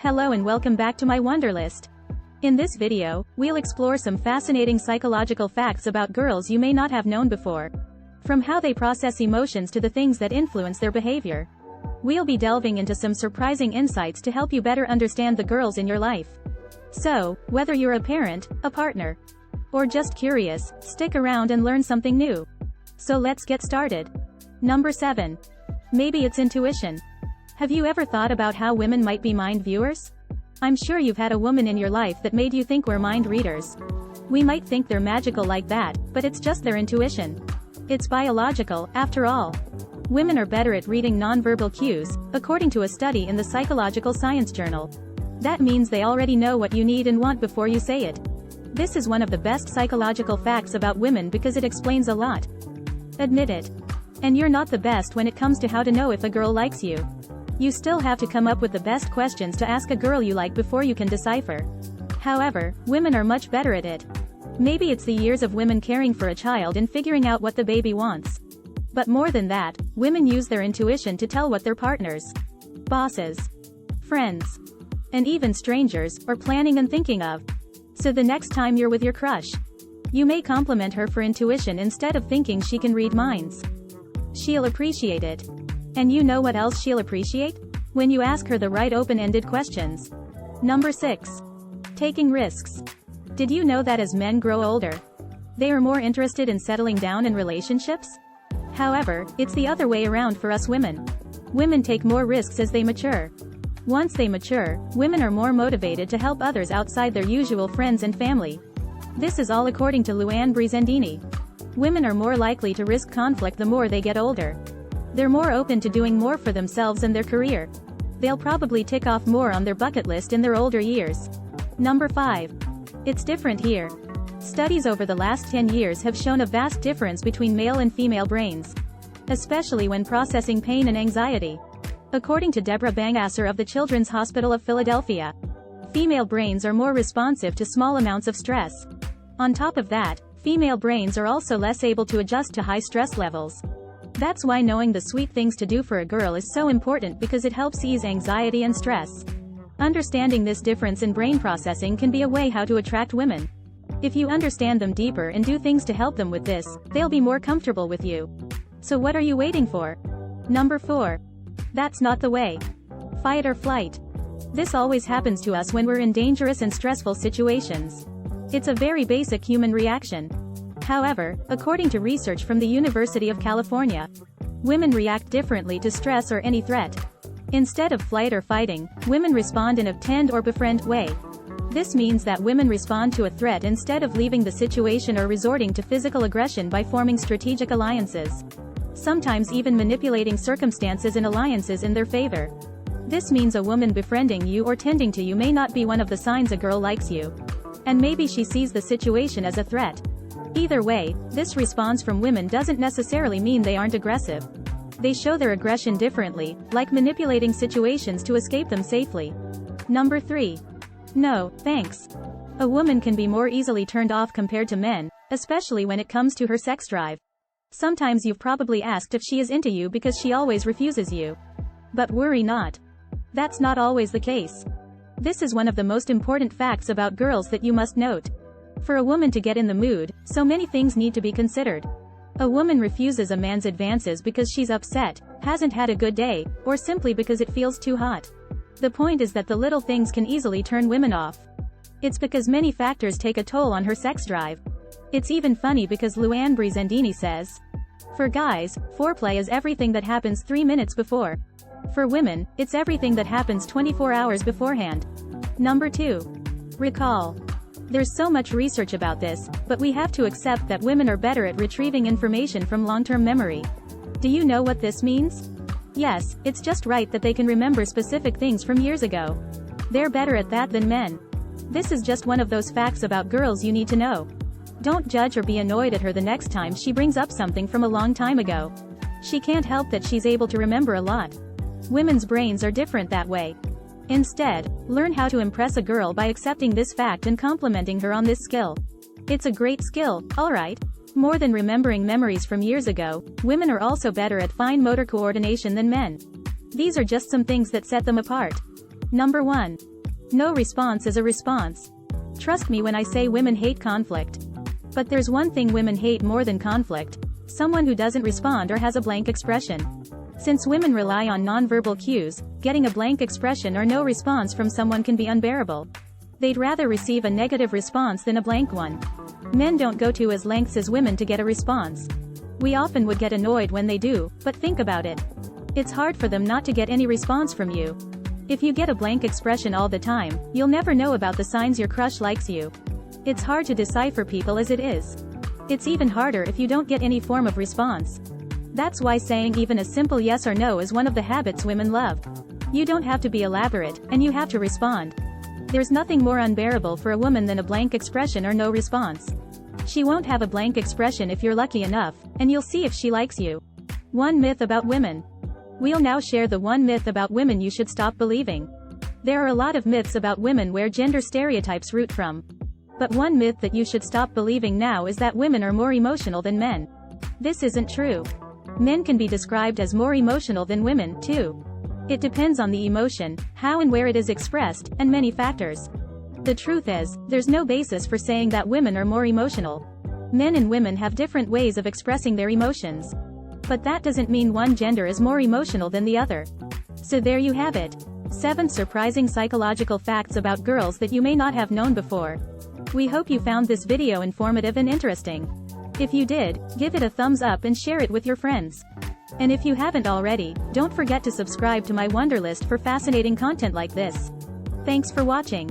Hello and welcome back to my Wonderlist. In this video, we'll explore some fascinating psychological facts about girls you may not have known before. From how they process emotions to the things that influence their behavior. We'll be delving into some surprising insights to help you better understand the girls in your life. So, whether you're a parent, a partner, or just curious, stick around and learn something new. So let's get started. Number 7. Maybe it's intuition. Have you ever thought about how women might be mind viewers? I'm sure you've had a woman in your life that made you think we're mind readers. We might think they're magical like that, but it's just their intuition. It's biological, after all. Women are better at reading nonverbal cues, according to a study in the Psychological Science Journal. That means they already know what you need and want before you say it. This is one of the best psychological facts about women because it explains a lot. Admit it. And you're not the best when it comes to how to know if a girl likes you. You still have to come up with the best questions to ask a girl you like before you can decipher. However, women are much better at it. Maybe it's the years of women caring for a child and figuring out what the baby wants. But more than that, women use their intuition to tell what their partners, bosses, friends, and even strangers, are planning and thinking of. So the next time you're with your crush, you may compliment her for intuition instead of thinking she can read minds. She'll appreciate it. And you know what else she'll appreciate? When you ask her the right open-ended questions. Number 6. Taking risks. Did you know that as men grow older, they are more interested in settling down in relationships? However, it's the other way around for us women. Women take more risks as they mature. Once they mature, women are more motivated to help others outside their usual friends and family. This is all according to Luann Brizendini. Women are more likely to risk conflict the more they get older. They're more open to doing more for themselves and their career. They'll probably tick off more on their bucket list in their older years. Number 5. It's different here. Studies over the last 10 years have shown a vast difference between male and female brains, especially when processing pain and anxiety. According to Deborah Bangasser of the Children's Hospital of Philadelphia, female brains are more responsive to small amounts of stress. On top of that, female brains are also less able to adjust to high stress levels. That's why knowing the sweet things to do for a girl is so important, because it helps ease anxiety and stress. Understanding this difference in brain processing can be a way how to attract women. If you understand them deeper and do things to help them with this, they'll be more comfortable with you. So what are you waiting for? Number 4. That's not the way. Fight or flight. This always happens to us when we're in dangerous and stressful situations. It's a very basic human reaction. However, according to research from the University of California, women react differently to stress or any threat. Instead of flight or fighting, women respond in a tend or befriend way. This means that women respond to a threat instead of leaving the situation or resorting to physical aggression by forming strategic alliances. Sometimes even manipulating circumstances and alliances in their favor. This means a woman befriending you or tending to you may not be one of the signs a girl likes you. And maybe she sees the situation as a threat. Either way, this response from women doesn't necessarily mean they aren't aggressive. They show their aggression differently, like manipulating situations to escape them safely. Number 3. No, thanks. A woman can be more easily turned off compared to men, especially when it comes to her sex drive. Sometimes you've probably asked if she is into you because she always refuses you. But worry not. That's not always the case. This is one of the most important facts about girls that you must note. For a woman to get in the mood, so many things need to be considered. A woman refuses a man's advances because she's upset, hasn't had a good day, or simply because it feels too hot. The point is that the little things can easily turn women off. It's because many factors take a toll on her sex drive. It's even funny because Luann Brizendini says, for guys, foreplay is everything that happens 3 minutes before. For women, it's everything that happens 24 hours beforehand. Number 2. Recall. There's so much research about this, but we have to accept that women are better at retrieving information from long-term memory. Do you know what this means? Yes, it's just right that they can remember specific things from years ago. They're better at that than men. This is just one of those facts about girls you need to know. Don't judge or be annoyed at her the next time she brings up something from a long time ago. She can't help that she's able to remember a lot. Women's brains are different that way. Instead, learn how to impress a girl by accepting this fact and complimenting her on this skill. It's a great skill, alright. More than remembering memories from years ago, women are also better at fine motor coordination than men. These are just some things that set them apart. Number 1. No response is a response. Trust me when I say women hate conflict. But there's one thing women hate more than conflict: someone who doesn't respond or has a blank expression. Since women rely on nonverbal cues, getting a blank expression or no response from someone can be unbearable. They'd rather receive a negative response than a blank one. Men don't go to as lengths as women to get a response. We often would get annoyed when they do, but think about it. It's hard for them not to get any response from you. If you get a blank expression all the time, you'll never know about the signs your crush likes you. It's hard to decipher people as it is. It's even harder if you don't get any form of response. That's why saying even a simple yes or no is one of the habits women love. You don't have to be elaborate, and you have to respond. There's nothing more unbearable for a woman than a blank expression or no response. She won't have a blank expression if you're lucky enough, and you'll see if she likes you. One myth about women. We'll now share the one myth about women you should stop believing. There are a lot of myths about women where gender stereotypes root from. But one myth that you should stop believing now is that women are more emotional than men. This isn't true. Men can be described as more emotional than women, too. It depends on the emotion, how and where it is expressed, and many factors. The truth is, there's no basis for saying that women are more emotional. Men and women have different ways of expressing their emotions. But that doesn't mean one gender is more emotional than the other. So there you have it. 7 surprising psychological facts about girls that you may not have known before. We hope you found this video informative and interesting. If you did, give it a thumbs up and share it with your friends. And if you haven't already, don't forget to subscribe to my Wonderlist for fascinating content like this. Thanks for watching.